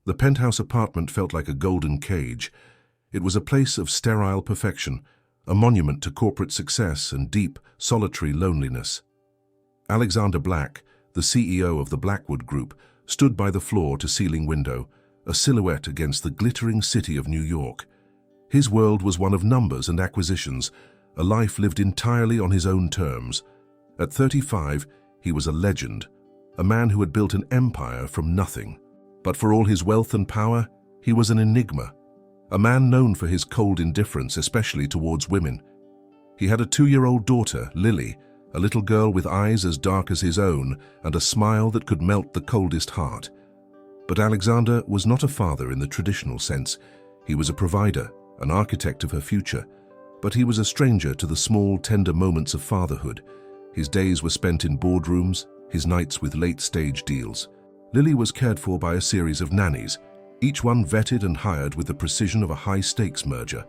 The penthouse apartment felt like a golden cage. It was a place of sterile perfection, a monument to corporate success and deep, solitary loneliness. Alexander Black, the CEO of the Blackwood Group, stood by the floor-to-ceiling window, a silhouette against the glittering city of New York. His world was one of numbers and acquisitions, a life lived entirely on his own terms. At 35, he was a legend, a man who had built an empire from nothing. But for all his wealth and power, he was an enigma, a man known for his cold indifference, especially towards women. He had a 2-year-old daughter, Lily, a little girl with eyes as dark as his own and a smile that could melt the coldest heart. But Alexander was not a father in the traditional sense. He was a provider, an architect of her future. But he was a stranger to the small, tender moments of fatherhood. His days were spent in boardrooms, his nights with late-stage deals. Lily was cared for by a series of nannies, each one vetted and hired with the precision of a high-stakes merger,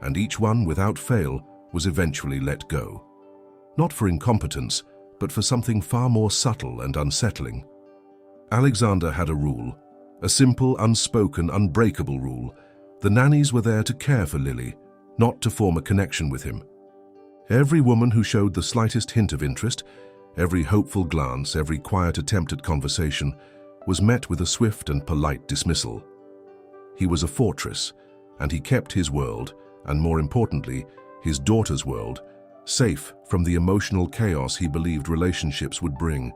and each one, without fail, was eventually let go. Not for incompetence, but for something far more subtle and unsettling. Alexander had a rule, a simple, unspoken, unbreakable rule. The nannies were there to care for Lily, not to form a connection with him. Every woman who showed the slightest hint of interest, every hopeful glance, every quiet attempt at conversation, was met with a swift and polite dismissal. He was a fortress, and he kept his world, and more importantly, his daughter's world, safe from the emotional chaos he believed relationships would bring.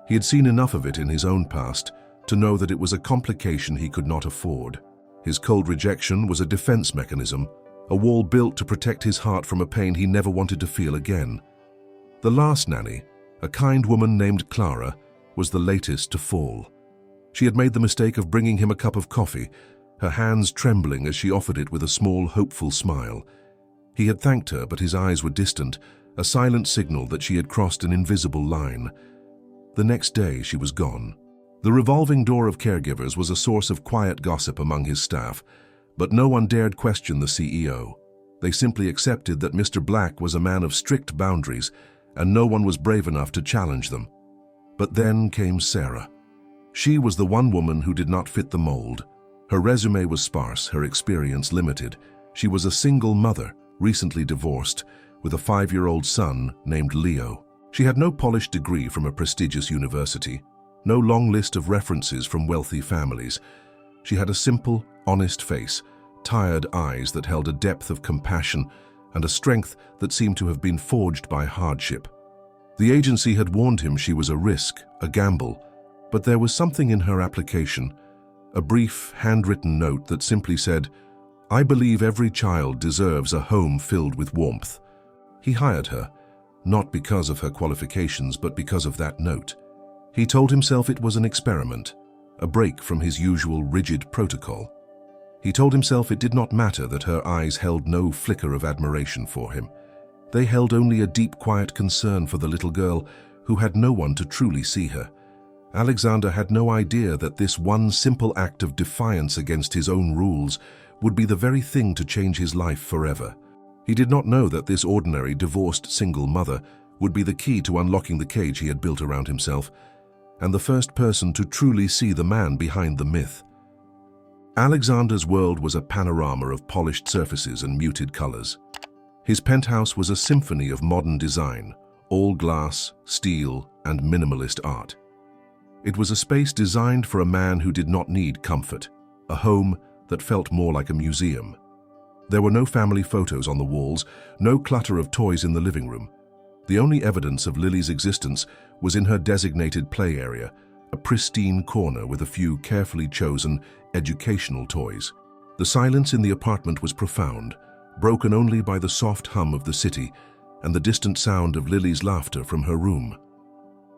He had seen enough of it in his own past to know that it was a complication he could not afford. His cold rejection was a defense mechanism, a wall built to protect his heart from a pain he never wanted to feel again. The last nanny, a kind woman named Clara, was the latest to fall. She had made the mistake of bringing him a cup of coffee, her hands trembling as she offered it with a small, hopeful smile. He had thanked her, but his eyes were distant, a silent signal that she had crossed an invisible line. The next day, she was gone. The revolving door of caregivers was a source of quiet gossip among his staff, but no one dared question the CEO. They simply accepted that Mr. Black was a man of strict boundaries, and no one was brave enough to challenge them. But then came Sarah. She was the one woman who did not fit the mold. Her resume was sparse, her experience limited. She was a single mother, recently divorced, with a 5-year-old son named Leo. She had no polished degree from a prestigious university, no long list of references from wealthy families. She had a simple, honest face, tired eyes that held a depth of compassion, and a strength that seemed to have been forged by hardship. The agency had warned him she was a risk, a gamble, but there was something in her application, a brief, handwritten note that simply said, "I believe every child deserves a home filled with warmth." He hired her, not because of her qualifications, but because of that note. He told himself it was an experiment, a break from his usual rigid protocol. He told himself it did not matter that her eyes held no flicker of admiration for him. They held only a deep, quiet concern for the little girl who had no one to truly see her. Alexander had no idea that this one simple act of defiance against his own rules would be the very thing to change his life forever. He did not know that this ordinary, divorced single mother would be the key to unlocking the cage he had built around himself, and the first person to truly see the man behind the myth. Alexander's world was a panorama of polished surfaces and muted colors. His penthouse was a symphony of modern design, all glass, steel, and minimalist art. It was a space designed for a man who did not need comfort, a home that felt more like a museum. There were no family photos on the walls, no clutter of toys in the living room. The only evidence of Lily's existence was in her designated play area, a pristine corner with a few carefully chosen educational toys. The silence in the apartment was profound, broken only by the soft hum of the city and the distant sound of Lily's laughter from her room.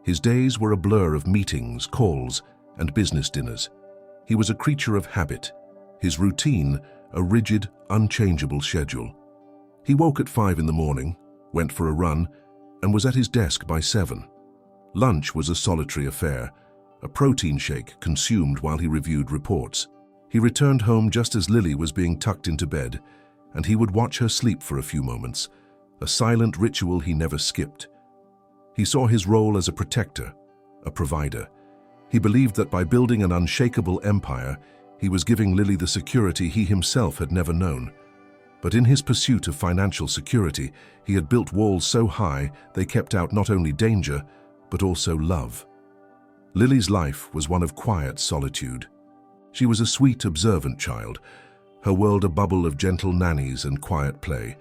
His days were a blur of meetings, calls, and business dinners. He was a creature of habit, his routine a rigid, unchangeable schedule. He woke at 5 in the morning, went for a run, and was at his desk by 7. Lunch was a solitary affair, a protein shake consumed while he reviewed reports. He returned home just as Lily was being tucked into bed, and he would watch her sleep for a few moments, a silent ritual he never skipped. He saw his role as a protector, a provider. He believed that by building an unshakable empire, he was giving Lily the security he himself had never known. But in his pursuit of financial security, he had built walls so high they kept out not only danger, but also love. Lily's life was one of quiet solitude. She was a sweet, observant child, her world a bubble of gentle nannies and quiet play.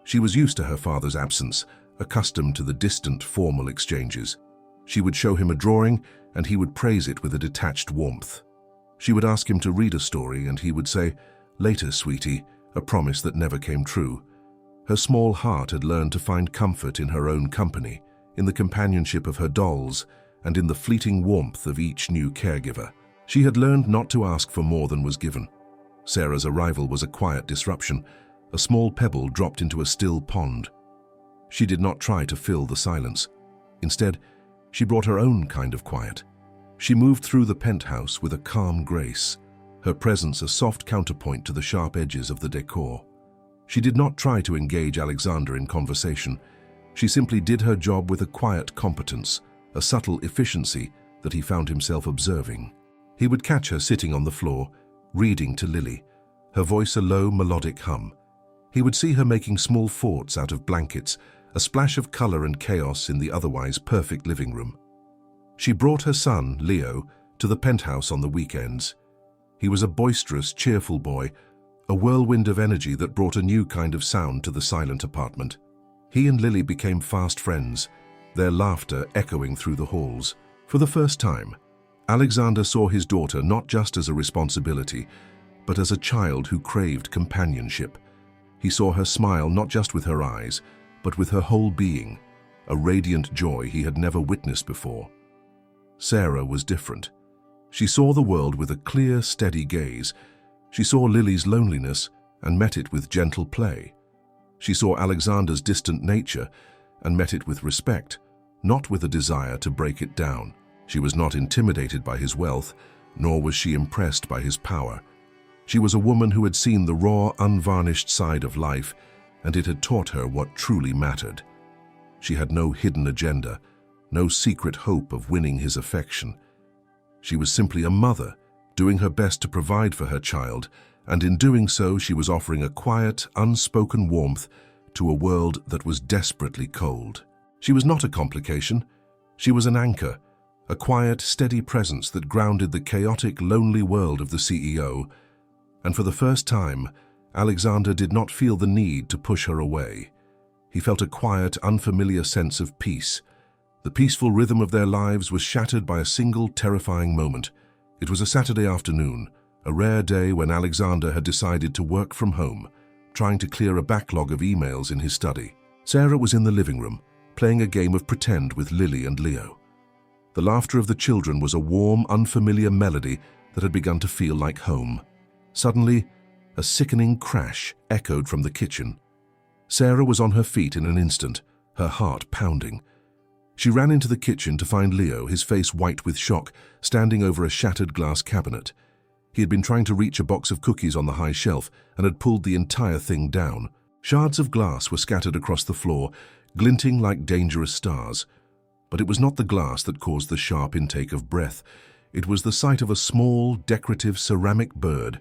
She was used to her father's absence, accustomed to the distant, formal exchanges. She would show him a drawing, and he would praise it with a detached warmth. She would ask him to read a story, and he would say, "Later, sweetie," a promise that never came true. Her small heart had learned to find comfort in her own company, in the companionship of her dolls, and in the fleeting warmth of each new caregiver. She had learned not to ask for more than was given. Sarah's arrival was a quiet disruption, a small pebble dropped into a still pond. She did not try to fill the silence. Instead, she brought her own kind of quiet. She moved through the penthouse with a calm grace, her presence a soft counterpoint to the sharp edges of the decor. She did not try to engage Alexander in conversation. She simply did her job with a quiet competence, a subtle efficiency that he found himself observing. He would catch her sitting on the floor, reading to Lily, her voice a low melodic hum. He would see her making small forts out of blankets, a splash of color and chaos in the otherwise perfect living room. She brought her son, Leo, to the penthouse on the weekends. He was a boisterous, cheerful boy, a whirlwind of energy that brought a new kind of sound to the silent apartment. He and Lily became fast friends, their laughter echoing through the halls. For the first time, Alexander saw his daughter not just as a responsibility, but as a child who craved companionship. He saw her smile not just with her eyes, but with her whole being, a radiant joy he had never witnessed before. Sarah was different. She saw the world with a clear, steady gaze. She saw Lily's loneliness and met it with gentle play. She saw Alexander's distant nature and met it with respect, not with a desire to break it down. She was not intimidated by his wealth, nor was she impressed by his power. She was a woman who had seen the raw, unvarnished side of life, and it had taught her what truly mattered. She had no hidden agenda, no secret hope of winning his affection. She was simply a mother, doing her best to provide for her child, and in doing so she was offering a quiet, unspoken warmth to a world that was desperately cold. She was not a complication. She was an anchor, a quiet, steady presence that grounded the chaotic, lonely world of the CEO. And for the first time, Alexander did not feel the need to push her away. He felt a quiet, unfamiliar sense of peace. The peaceful rhythm of their lives was shattered by a single terrifying moment. It was a Saturday afternoon, a rare day when Alexander had decided to work from home, trying to clear a backlog of emails in his study. Sarah was in the living room, playing a game of pretend with Lily and Leo. The laughter of the children was a warm, unfamiliar melody that had begun to feel like home. Suddenly, a sickening crash echoed from the kitchen. Sarah was on her feet in an instant, her heart pounding. She ran into the kitchen to find Leo, his face white with shock, standing over a shattered glass cabinet. He had been trying to reach a box of cookies on the high shelf and had pulled the entire thing down. Shards of glass were scattered across the floor, glinting like dangerous stars. But it was not the glass that caused the sharp intake of breath. It was the sight of a small, decorative ceramic bird,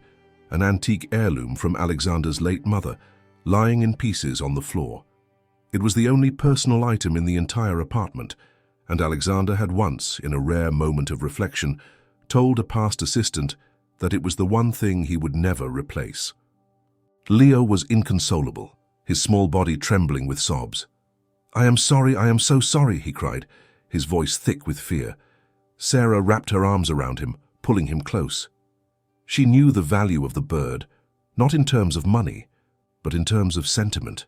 an antique heirloom from Alexander's late mother, lying in pieces on the floor. It was the only personal item in the entire apartment, and Alexander had once, in a rare moment of reflection, told a past assistant that it was the one thing he would never replace. Leo was inconsolable, his small body trembling with sobs. I am so sorry," he cried, his voice thick with fear. Sarah wrapped her arms around him, pulling him close. She knew the value of the bird, not in terms of money, but in terms of sentiment.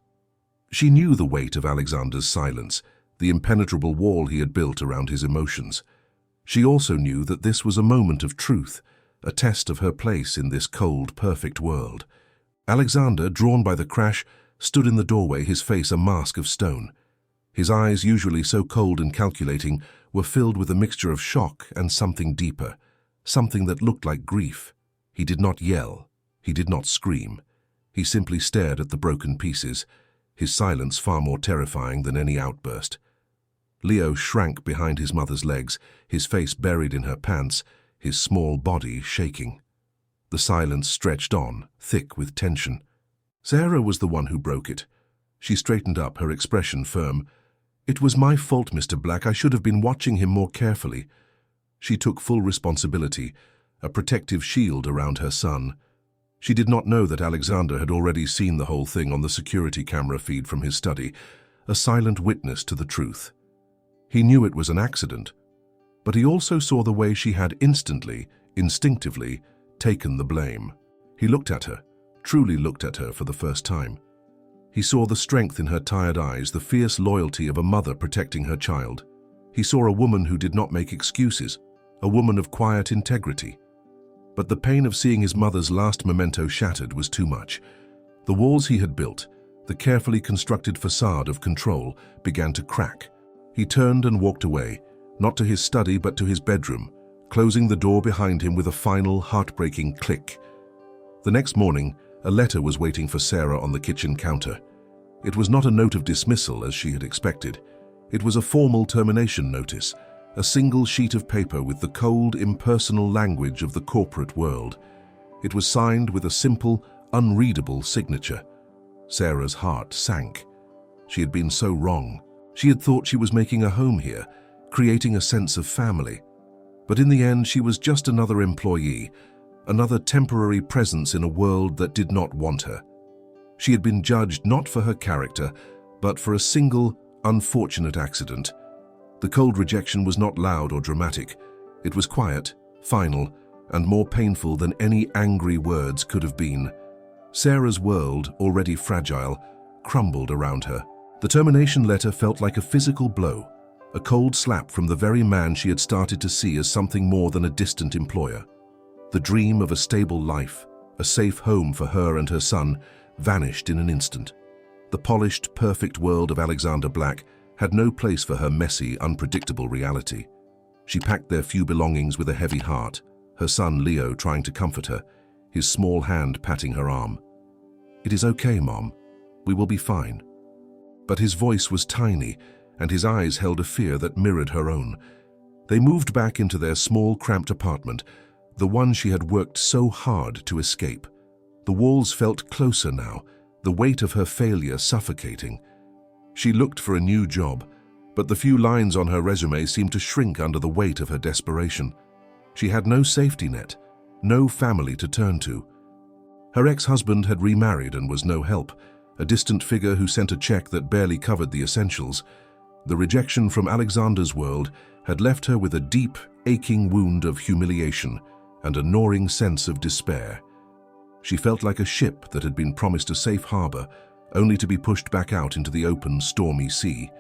She knew the weight of Alexander's silence, the impenetrable wall he had built around his emotions. She also knew that this was a moment of truth, a test of her place in this cold, perfect world. Alexander, drawn by the crash, stood in the doorway, his face a mask of stone. His eyes, usually so cold and calculating, were filled with a mixture of shock and something deeper, something that looked like grief. He did not yell. He did not scream. He simply stared at the broken pieces, his silence far more terrifying than any outburst. Leo shrank behind his mother's legs, his face buried in her pants, his small body shaking. The silence stretched on, thick with tension. Sarah was the one who broke it. She straightened up, her expression firm. "It was my fault, Mr. Black. I should have been watching him more carefully." She took full responsibility, a protective shield around her son. She did not know that Alexander had already seen the whole thing on the security camera feed from his study, a silent witness to the truth. He knew it was an accident, but he also saw the way she had instantly, instinctively, taken the blame. He looked at her, truly looked at her for the first time. He saw the strength in her tired eyes, the fierce loyalty of a mother protecting her child. He saw a woman who did not make excuses, a woman of quiet integrity. But the pain of seeing his mother's last memento shattered was too much. The walls he had built, the carefully constructed facade of control, began to crack. He turned and walked away, not to his study but to his bedroom, closing the door behind him with a final, heartbreaking click. The next morning, a letter was waiting for Sarah on the kitchen counter. It was not a note of dismissal as she had expected. It was a formal termination notice, a single sheet of paper with the cold, impersonal language of the corporate world. It was signed with a simple, unreadable signature. Sarah's heart sank. She had been so wrong. She had thought she was making a home here, creating a sense of family. But in the end, she was just another employee, another temporary presence in a world that did not want her. She had been judged not for her character, but for a single, unfortunate accident. The cold rejection was not loud or dramatic. It was quiet, final, and more painful than any angry words could have been. Sarah's world, already fragile, crumbled around her. The termination letter felt like a physical blow, a cold slap from the very man she had started to see as something more than a distant employer. The dream of a stable life, a safe home for her and her son, vanished in an instant. The polished, perfect world of Alexander Black had no place for her messy, unpredictable reality. She packed their few belongings with a heavy heart, her son Leo trying to comfort her, his small hand patting her arm. "It is okay, Mom. We will be fine." But his voice was tiny, and his eyes held a fear that mirrored her own. They moved back into their small, cramped apartment, the one she had worked so hard to escape. The walls felt closer now, the weight of her failure suffocating. She looked for a new job, but the few lines on her resume seemed to shrink under the weight of her desperation. She had no safety net, no family to turn to. Her ex-husband had remarried and was no help, a distant figure who sent a check that barely covered the essentials. The rejection from Alexander's world had left her with a deep, aching wound of humiliation and a gnawing sense of despair. She felt like a ship that had been promised a safe harbor, only to be pushed back out into the open, stormy sea.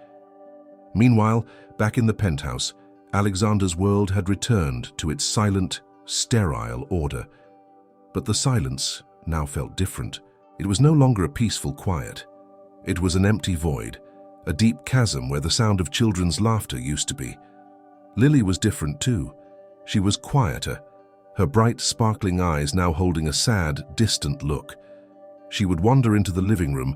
Meanwhile, back in the penthouse, Alexander's world had returned to its silent, sterile order. But the silence now felt different. It was no longer a peaceful quiet. It was an empty void, a deep chasm where the sound of children's laughter used to be. Lily was different too. She was quieter, her bright, sparkling eyes now holding a sad, distant look. She would wander into the living room,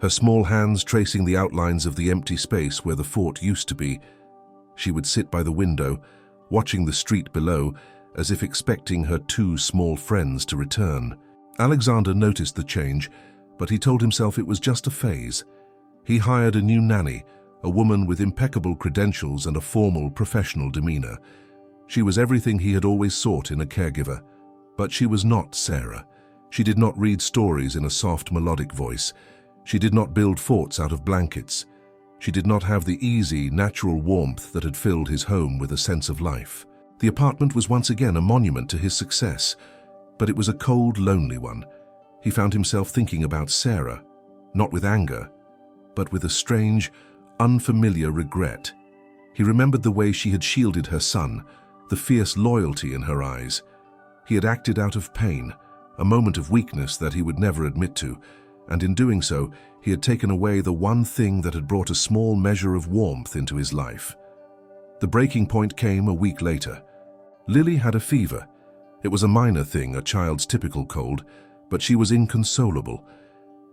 her small hands tracing the outlines of the empty space where the fort used to be. She would sit by the window, watching the street below, as if expecting her two small friends to return. Alexander noticed the change, but he told himself it was just a phase. He hired a new nanny, a woman with impeccable credentials and a formal, professional demeanor. She was everything he had always sought in a caregiver. But she was not Sarah. She did not read stories in a soft, melodic voice. She did not build forts out of blankets. She did not have the easy, natural warmth that had filled his home with a sense of life. The apartment was once again a monument to his success, but it was a cold, lonely one. He found himself thinking about Sarah, not with anger, but with a strange, unfamiliar regret. He remembered the way she had shielded her son, the fierce loyalty in her eyes. He had acted out of pain, a moment of weakness that he would never admit to, and in doing so, he had taken away the one thing that had brought a small measure of warmth into his life. The breaking point came a week later. Lily had a fever. It was a minor thing, a child's typical cold, but she was inconsolable.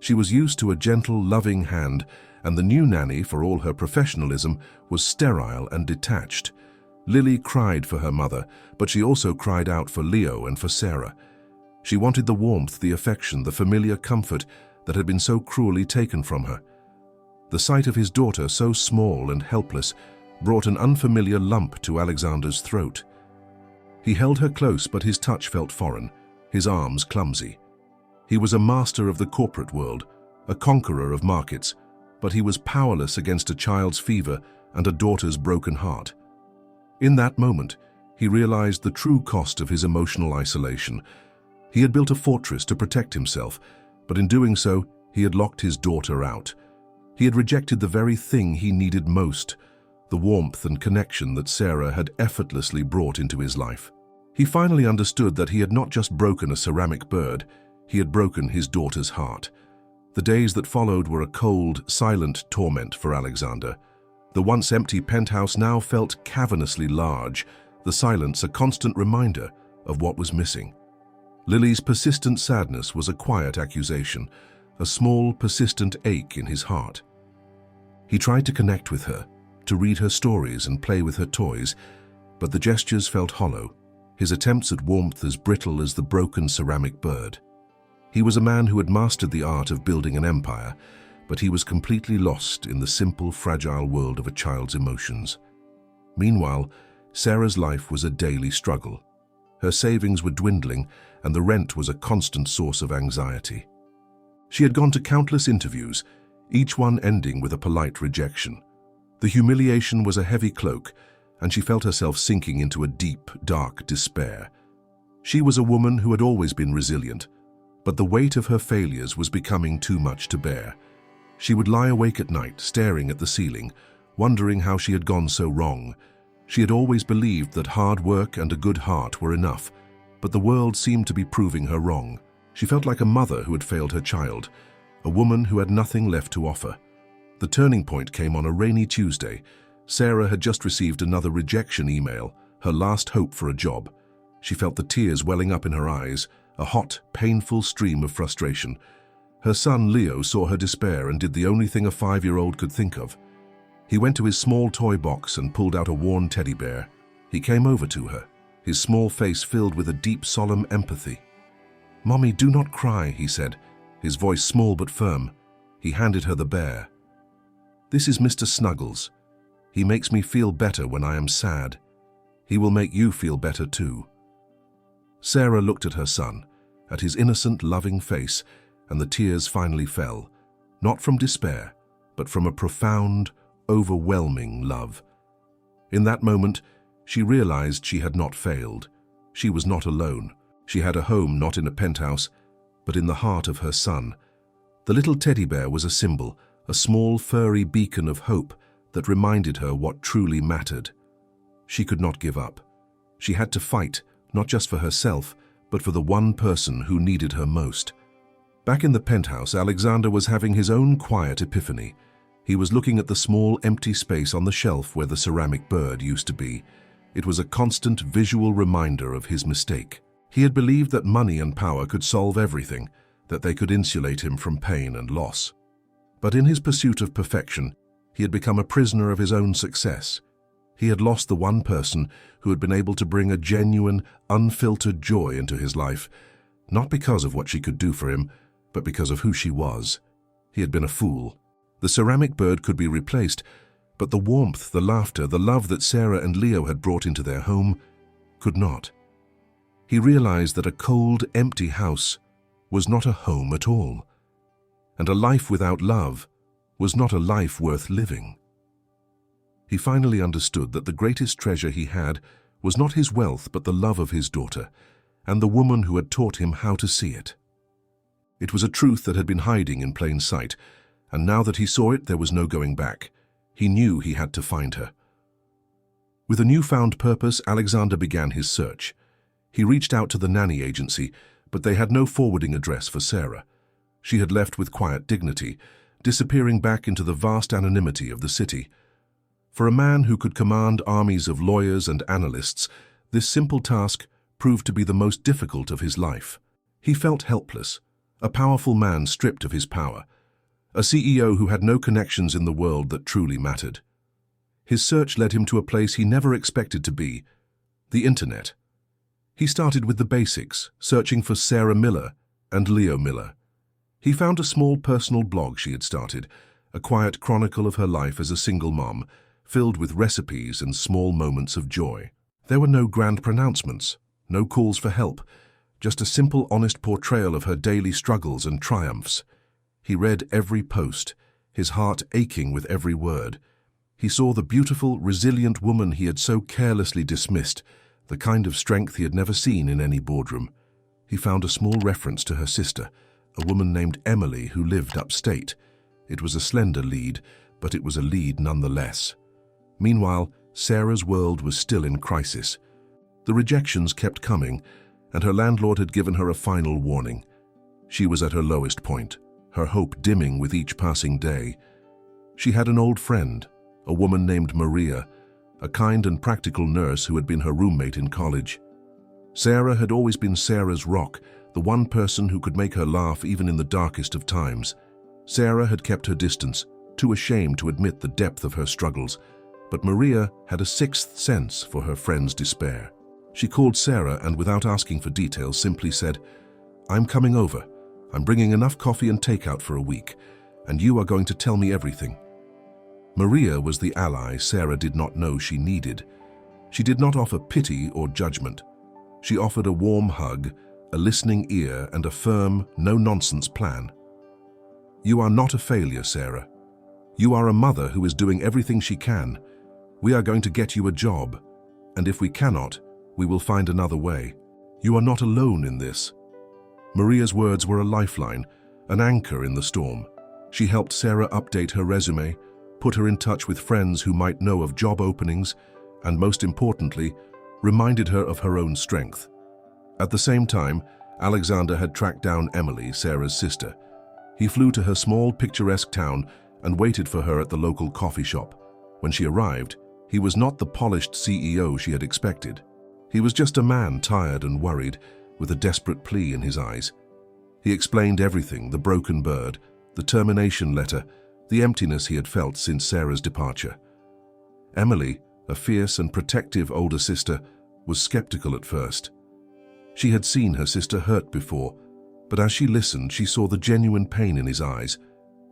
She was used to a gentle, loving hand, and the new nanny, for all her professionalism, was sterile and detached. Lily cried for her mother, but she also cried out for Leo and for Sarah. She wanted the warmth, the affection, the familiar comfort that had been so cruelly taken from her. The sight of his daughter, so small and helpless, brought an unfamiliar lump to Alexander's throat. He held her close, but his touch felt foreign, his arms clumsy. He was a master of the corporate world, a conqueror of markets, but he was powerless against a child's fever and a daughter's broken heart. In that moment, he realized the true cost of his emotional isolation. He had built a fortress to protect himself, but in doing so, he had locked his daughter out. He had rejected the very thing he needed most, the warmth and connection that Sarah had effortlessly brought into his life. He finally understood that he had not just broken a ceramic bird, he had broken his daughter's heart. The days that followed were a cold, silent torment for Alexander. The once empty penthouse now felt cavernously large, the silence a constant reminder of what was missing. Lily's persistent sadness was a quiet accusation, a small, persistent ache in his heart. He tried to connect with her, to read her stories and play with her toys, but the gestures felt hollow, his attempts at warmth as brittle as the broken ceramic bird. He was a man who had mastered the art of building an empire, but he was completely lost in the simple, fragile world of a child's emotions. Meanwhile, Sarah's life was a daily struggle. Her savings were dwindling, and the rent was a constant source of anxiety. She had gone to countless interviews, each one ending with a polite rejection. The humiliation was a heavy cloak, and she felt herself sinking into a deep, dark despair. She was a woman who had always been resilient, but the weight of her failures was becoming too much to bear. She would lie awake at night, staring at the ceiling, wondering how she had gone so wrong. She had always believed that hard work and a good heart were enough, but the world seemed to be proving her wrong. She felt like a mother who had failed her child, a woman who had nothing left to offer. The turning point came on a rainy Tuesday. Sarah had just received another rejection email, her last hope for a job. She felt the tears welling up in her eyes, a hot, painful stream of frustration. Her son Leo saw her despair and did the only thing a 5-year-old could think of. He went to his small toy box and pulled out a worn teddy bear. He came over to her, his small face filled with a deep, solemn empathy. "Mommy, do not cry," he said, his voice small but firm. He handed her the bear. "This is Mr. Snuggles. He makes me feel better when I am sad. He will make you feel better too." Sarah looked at her son, at his innocent, loving face, and the tears finally fell, not from despair, but from a profound, overwhelming love. In that moment, she realized she had not failed. She was not alone. She had a home not in a penthouse, but in the heart of her son. The little teddy bear was a symbol, a small, furry beacon of hope that reminded her what truly mattered. She could not give up. She had to fight, not just for herself, but for the one person who needed her most. Back in the penthouse, Alexander was having his own quiet epiphany. He was looking at the small, empty space on the shelf where the ceramic bird used to be. It was a constant visual reminder of his mistake. He had believed that money and power could solve everything, that they could insulate him from pain and loss. But in his pursuit of perfection, he had become a prisoner of his own success. He had lost the one person who had been able to bring a genuine, unfiltered joy into his life, not because of what she could do for him, but because of who she was. He had been a fool. The ceramic bird could be replaced, but the warmth, the laughter, the love that Sarah and Leo had brought into their home could not. He realized that a cold, empty house was not a home at all, and a life without love was not a life worth living. He finally understood that the greatest treasure he had was not his wealth but the love of his daughter, and the woman who had taught him how to see it. It was a truth that had been hiding in plain sight, and now that he saw it, there was no going back. He knew he had to find her. With a newfound purpose, Alexander began his search. He reached out to the nanny agency, but they had no forwarding address for Sarah. She had left with quiet dignity, disappearing back into the vast anonymity of the city. For a man who could command armies of lawyers and analysts, this simple task proved to be the most difficult of his life. He felt helpless, a powerful man stripped of his power, a CEO who had no connections in the world that truly mattered. His search led him to a place he never expected to be, the internet. He started with the basics, searching for Sarah Miller and Leo Miller. He found a small personal blog she had started, a quiet chronicle of her life as a single mom, filled with recipes and small moments of joy. There were no grand pronouncements, no calls for help, just a simple, honest portrayal of her daily struggles and triumphs. He read every post, his heart aching with every word. He saw the beautiful, resilient woman he had so carelessly dismissed, the kind of strength he had never seen in any boardroom. He found a small reference to her sister, a woman named Emily who lived upstate. It was a slender lead, but it was a lead nonetheless. Meanwhile, Sarah's world was still in crisis. The rejections kept coming, and her landlord had given her a final warning. She was at her lowest point, her hope dimming with each passing day. She had an old friend, a woman named Maria, a kind and practical nurse who had been her roommate in college. Sarah had always been Sarah's rock, the one person who could make her laugh even in the darkest of times. Sarah had kept her distance, too ashamed to admit the depth of her struggles, but Maria had a sixth sense for her friend's despair. She called Sarah and, without asking for details, simply said, "I'm coming over. I'm bringing enough coffee and takeout for a week, and you are going to tell me everything." Maria was the ally Sarah did not know she needed. She did not offer pity or judgment. She offered a warm hug, a listening ear, and a firm, no-nonsense plan. "You are not a failure, Sarah. You are a mother who is doing everything she can. We are going to get you a job, and if we cannot, we will find another way. You are not alone in this." Maria's words were a lifeline, an anchor in the storm. She helped Sarah update her resume, put her in touch with friends who might know of job openings, and most importantly, reminded her of her own strength. At the same time, Alexander had tracked down Emily, Sarah's sister. He flew to her small, picturesque town and waited for her at the local coffee shop. When she arrived, he was not the polished CEO she had expected. He was just a man tired and worried, with a desperate plea in his eyes. He explained everything, the broken bird, the termination letter, the emptiness he had felt since Sarah's departure. Emily, a fierce and protective older sister, was skeptical at first. She had seen her sister hurt before, but as she listened, she saw the genuine pain in his eyes.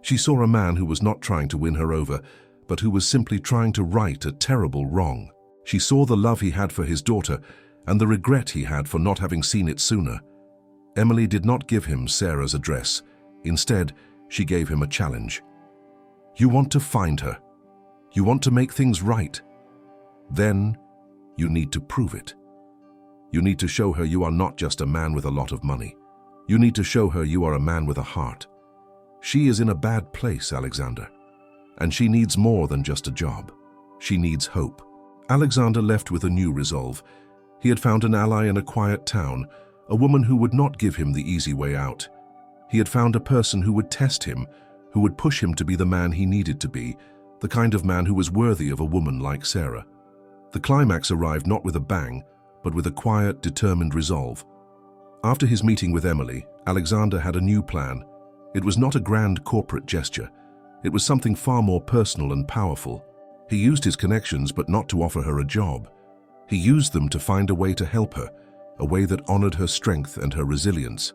She saw a man who was not trying to win her over, but who was simply trying to right a terrible wrong. She saw the love he had for his daughter and the regret he had for not having seen it sooner. Emily did not give him Sarah's address. Instead, she gave him a challenge. "You want to find her. You want to make things right. Then, you need to prove it. You need to show her you are not just a man with a lot of money. You need to show her you are a man with a heart. She is in a bad place, Alexander, and she needs more than just a job. She needs hope." Alexander left with a new resolve. He had found an ally in a quiet town, a woman who would not give him the easy way out. He had found a person who would test him, who would push him to be the man he needed to be, the kind of man who was worthy of a woman like Sarah. The climax arrived not with a bang, but with a quiet, determined resolve. After his meeting with Emily, Alexander had a new plan. It was not a grand corporate gesture. It was something far more personal and powerful. He used his connections, but not to offer her a job. He used them to find a way to help her, a way that honored her strength and her resilience.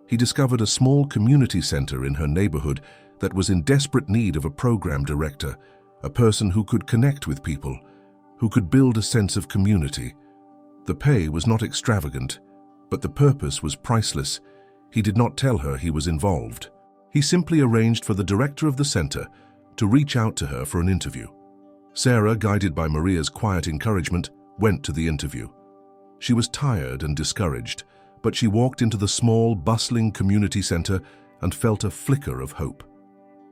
He discovered a small community center in her neighborhood that was in desperate need of a program director, a person who could connect with people, who could build a sense of community. The pay was not extravagant, but the purpose was priceless. He did not tell her he was involved. He simply arranged for the director of the center to reach out to her for an interview. Sarah, guided by Maria's quiet encouragement, went to the interview. She was tired and discouraged, but she walked into the small, bustling community center and felt a flicker of hope.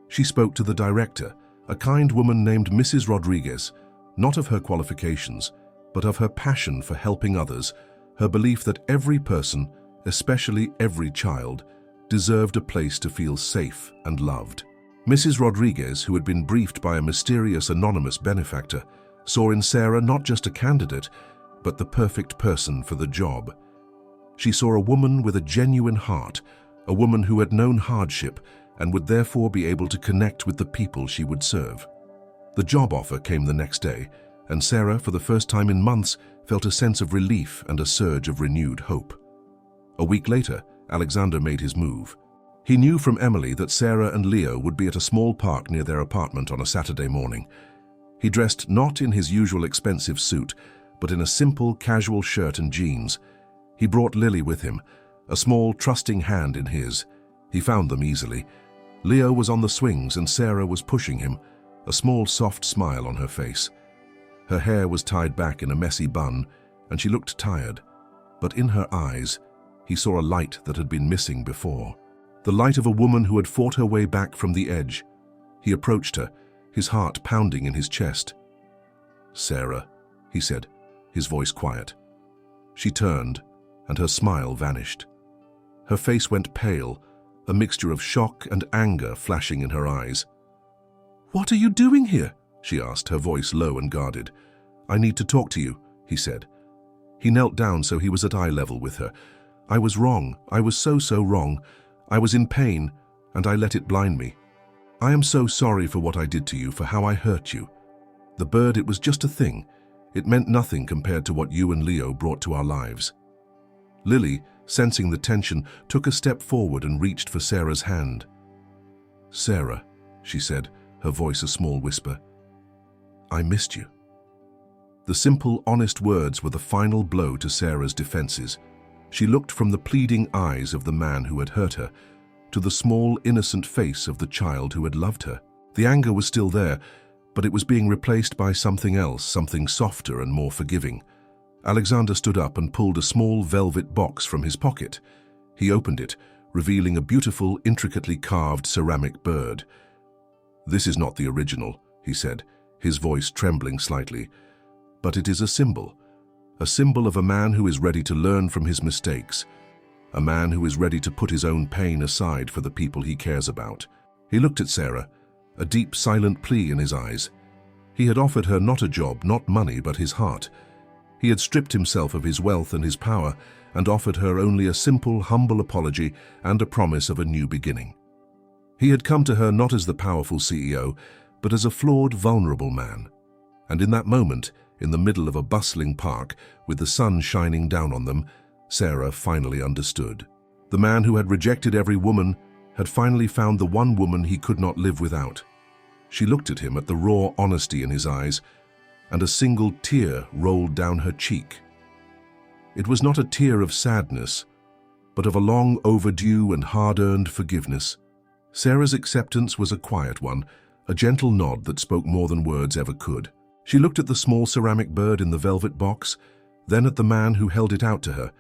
She spoke to the director, a kind woman named Mrs. Rodriguez, not of her qualifications, but of her passion for helping others, her belief that every person, especially every child, deserved a place to feel safe and loved. Mrs. Rodriguez, who had been briefed by a mysterious anonymous benefactor, saw in Sarah not just a candidate, but the perfect person for the job. She saw a woman with a genuine heart, a woman who had known hardship and would therefore be able to connect with the people she would serve. The job offer came the next day, and Sarah, for the first time in months, felt a sense of relief and a surge of renewed hope. A week later, Alexander made his move. He knew from Emily that Sarah and Leo would be at a small park near their apartment on a Saturday morning. He dressed not in his usual expensive suit, but in a simple, casual shirt and jeans. He brought Lily with him, a small, trusting hand in his. He found them easily. Leo was on the swings and Sarah was pushing him, a small, soft smile on her face. Her hair was tied back in a messy bun, and she looked tired. But in her eyes, he saw a light that had been missing before. The light of a woman who had fought her way back from the edge. He approached her, his heart pounding in his chest. "Sarah," he said, his voice quiet. She turned, and her smile vanished. Her face went pale, a mixture of shock and anger flashing in her eyes. "What are you doing here?" she asked, her voice low and guarded. "I need to talk to you," he said. He knelt down so he was at eye level with her. "I was wrong. I was so wrong. I was in pain, and I let it blind me. I am so sorry for what I did to you, for how I hurt you. The bird, it was just a thing. It meant nothing compared to what you and Leo brought to our lives." Lily, sensing the tension, took a step forward and reached for Sarah's hand. "Sarah," she said, her voice a small whisper, "I missed you." The simple, honest words were the final blow to Sarah's defenses. She looked from the pleading eyes of the man who had hurt her to the small, innocent face of the child who had loved her. The anger was still there, but it was being replaced by something else, something softer and more forgiving. Alexander stood up and pulled a small velvet box from his pocket. He opened it, revealing a beautiful, intricately carved ceramic bird. "This is not the original," he said, his voice trembling slightly, "but it is a symbol of a man who is ready to learn from his mistakes, a man who is ready to put his own pain aside for the people he cares about." He looked at Sarah, a deep, silent plea in his eyes. He had offered her not a job, not money, but his heart. He had stripped himself of his wealth and his power and offered her only a simple, humble apology and a promise of a new beginning. He had come to her not as the powerful CEO, but as a flawed, vulnerable man. And in that moment, in the middle of a bustling park, with the sun shining down on them, Sarah finally understood. The man who had rejected every woman had finally found the one woman he could not live without. She looked at him, at the raw honesty in his eyes, and a single tear rolled down her cheek. It was not a tear of sadness, but of a long overdue and hard-earned forgiveness. Sarah's acceptance was a quiet one, a gentle nod that spoke more than words ever could. She looked at the small ceramic bird in the velvet box, then at the man who held it out to her,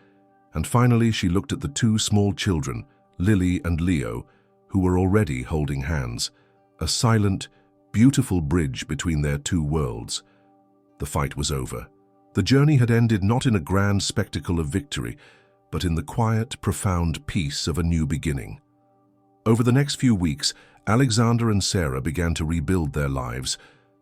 and finally she looked at the two small children, Lily and Leo, who were already holding hands, a silent, beautiful bridge between their two worlds. The fight was over. The journey had ended not in a grand spectacle of victory, but in the quiet, profound peace of a new beginning. Over the next few weeks, Alexander and Sarah began to rebuild their lives,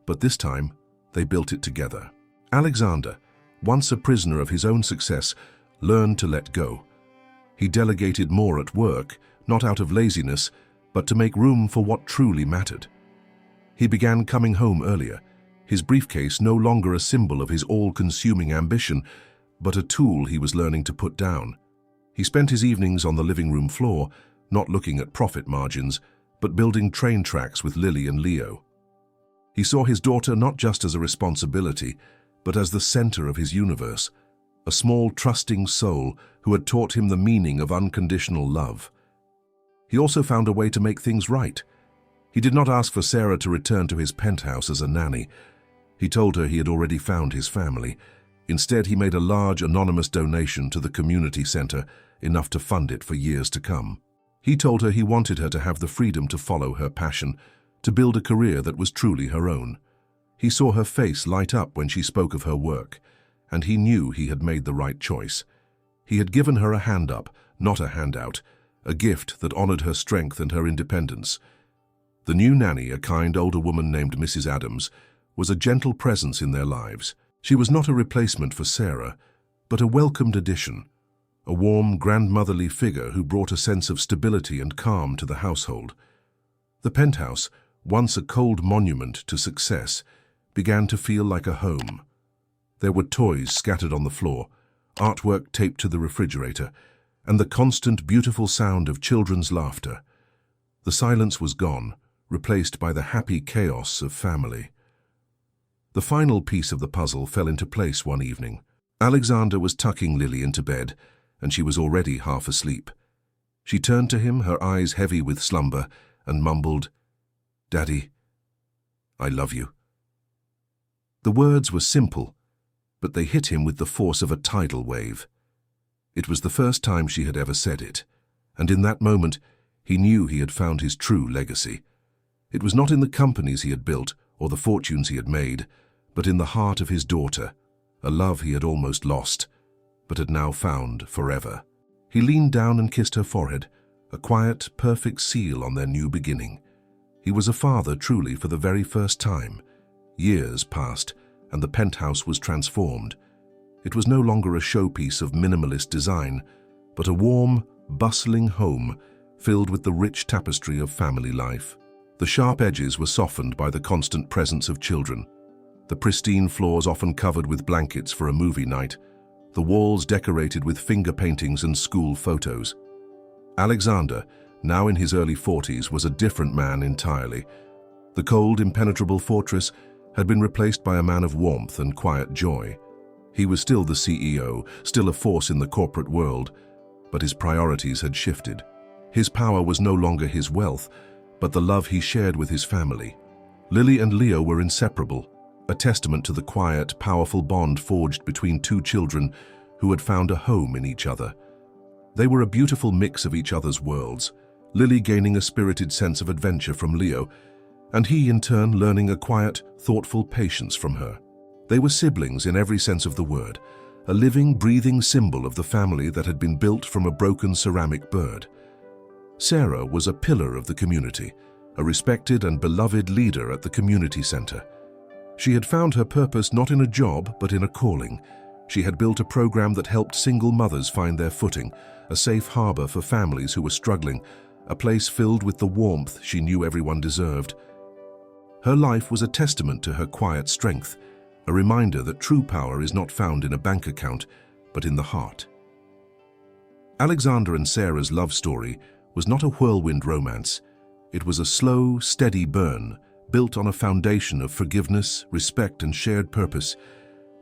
but this time, they built it together. Alexander, once a prisoner of his own success, learned to let go. He delegated more at work, not out of laziness, but to make room for what truly mattered. He began coming home earlier, his briefcase no longer a symbol of his all-consuming ambition, but a tool he was learning to put down. He spent his evenings on the living room floor, not looking at profit margins, but building train tracks with Lily and Leo. He saw his daughter not just as a responsibility, but as the center of his universe, a small, trusting soul who had taught him the meaning of unconditional love. He also found a way to make things right. He did not ask for Sarah to return to his penthouse as a nanny. He told her he had already found his family. Instead, he made a large, anonymous donation to the community center, enough to fund it for years to come. He told her he wanted her to have the freedom to follow her passion, to build a career that was truly her own. He saw her face light up when she spoke of her work, and he knew he had made the right choice. He had given her a hand up, not a handout, a gift that honored her strength and her independence. The new nanny, a kind older woman named Mrs. Adams, was a gentle presence in their lives. She was not a replacement for Sarah, but a welcomed addition, a warm, grandmotherly figure who brought a sense of stability and calm to the household. The penthouse, once a cold monument to success, began to feel like a home. There were toys scattered on the floor, artwork taped to the refrigerator, and the constant, beautiful sound of children's laughter. The silence was gone, replaced by the happy chaos of family. The final piece of the puzzle fell into place one evening. Alexander was tucking Lily into bed, and she was already half asleep. She turned to him, her eyes heavy with slumber, and mumbled, "Daddy, I love you." The words were simple, but they hit him with the force of a tidal wave. It was the first time she had ever said it, and in that moment he knew he had found his true legacy. It was not in the companies he had built or the fortunes he had made, but in the heart of his daughter, a love he had almost lost, but had now found forever. He leaned down and kissed her forehead, a quiet, perfect seal on their new beginning. He was a father truly for the very first time. Years passed, and the penthouse was transformed. It was no longer a showpiece of minimalist design, but a warm, bustling home filled with the rich tapestry of family life. The sharp edges were softened by the constant presence of children. The pristine floors often covered with blankets for a movie night, the walls decorated with finger paintings and school photos. Alexander, now in his early 40s, was a different man entirely. The cold, impenetrable fortress had been replaced by a man of warmth and quiet joy. He was still the CEO, still a force in the corporate world, but his priorities had shifted. His power was no longer his wealth, but the love he shared with his family. Lily and Leo were inseparable, a testament to the quiet, powerful bond forged between two children who had found a home in each other. They were a beautiful mix of each other's worlds, Lily gaining a spirited sense of adventure from Leo, and he in turn learning a quiet, thoughtful patience from her. They were siblings in every sense of the word, a living, breathing symbol of the family that had been built from a broken ceramic bird. Sarah was a pillar of the community, a respected and beloved leader at the community center. She had found her purpose not in a job, but in a calling. She had built a program that helped single mothers find their footing, a safe harbor for families who were struggling, a place filled with the warmth she knew everyone deserved. Her life was a testament to her quiet strength, a reminder that true power is not found in a bank account, but in the heart. Alexander and Sarah's love story was not a whirlwind romance. It was a slow, steady burn, built on a foundation of forgiveness, respect, and shared purpose.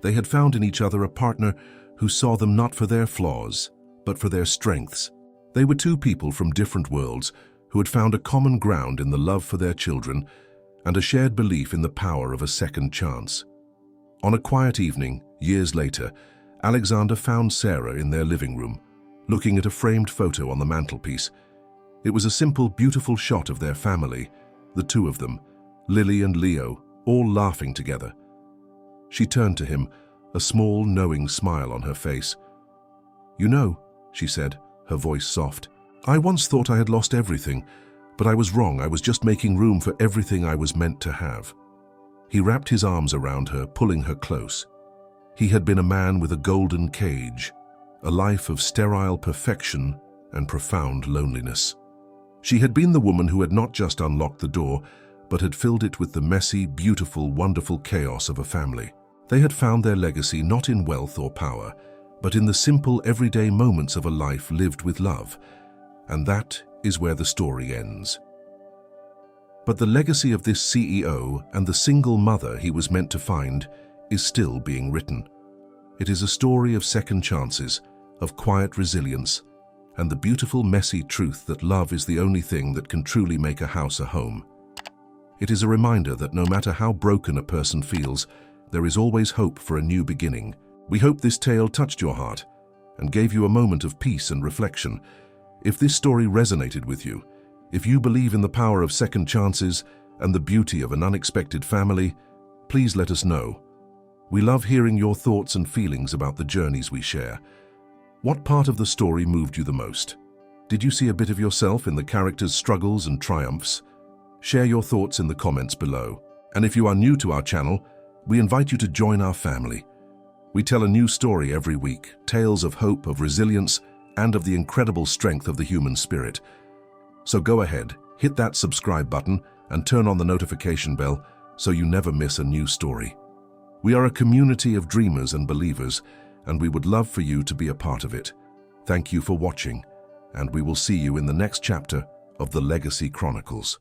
They had found in each other a partner who saw them not for their flaws, but for their strengths. They were two people from different worlds who had found a common ground in the love for their children and a shared belief in the power of a second chance. On a quiet evening, years later, Alexander found Sarah in their living room, looking at a framed photo on the mantelpiece. It was a simple, beautiful shot of their family, the two of them, Lily and Leo, all laughing together. She turned to him, a small, knowing smile on her face. "You know," she said, her voice soft, "I once thought I had lost everything, but I was wrong. I was just making room for everything I was meant to have." He wrapped his arms around her, pulling her close. He had been a man with a golden cage, a life of sterile perfection and profound loneliness. She had been the woman who had not just unlocked the door, but had filled it with the messy, beautiful, wonderful chaos of a family. They had found their legacy not in wealth or power, but in the simple, everyday moments of a life lived with love. And that is where the story ends. But the legacy of this CEO and the single mother he was meant to find is still being written. It is a story of second chances, of quiet resilience, and the beautiful, messy truth that love is the only thing that can truly make a house a home. It is a reminder that no matter how broken a person feels, there is always hope for a new beginning. We hope this tale touched your heart and gave you a moment of peace and reflection. If this story resonated with you, if you believe in the power of second chances and the beauty of an unexpected family, please let us know. We love hearing your thoughts and feelings about the journeys we share. What part of the story moved you the most? Did you see a bit of yourself in the characters' struggles and triumphs? Share your thoughts in the comments below. And if you are new to our channel, we invite you to join our family. We tell a new story every week, tales of hope, of resilience, and of the incredible strength of the human spirit. So go ahead, hit that subscribe button and turn on the notification bell so you never miss a new story. We are a community of dreamers and believers, and we would love for you to be a part of it. Thank you for watching, and we will see you in the next chapter of the Legacy Chronicles.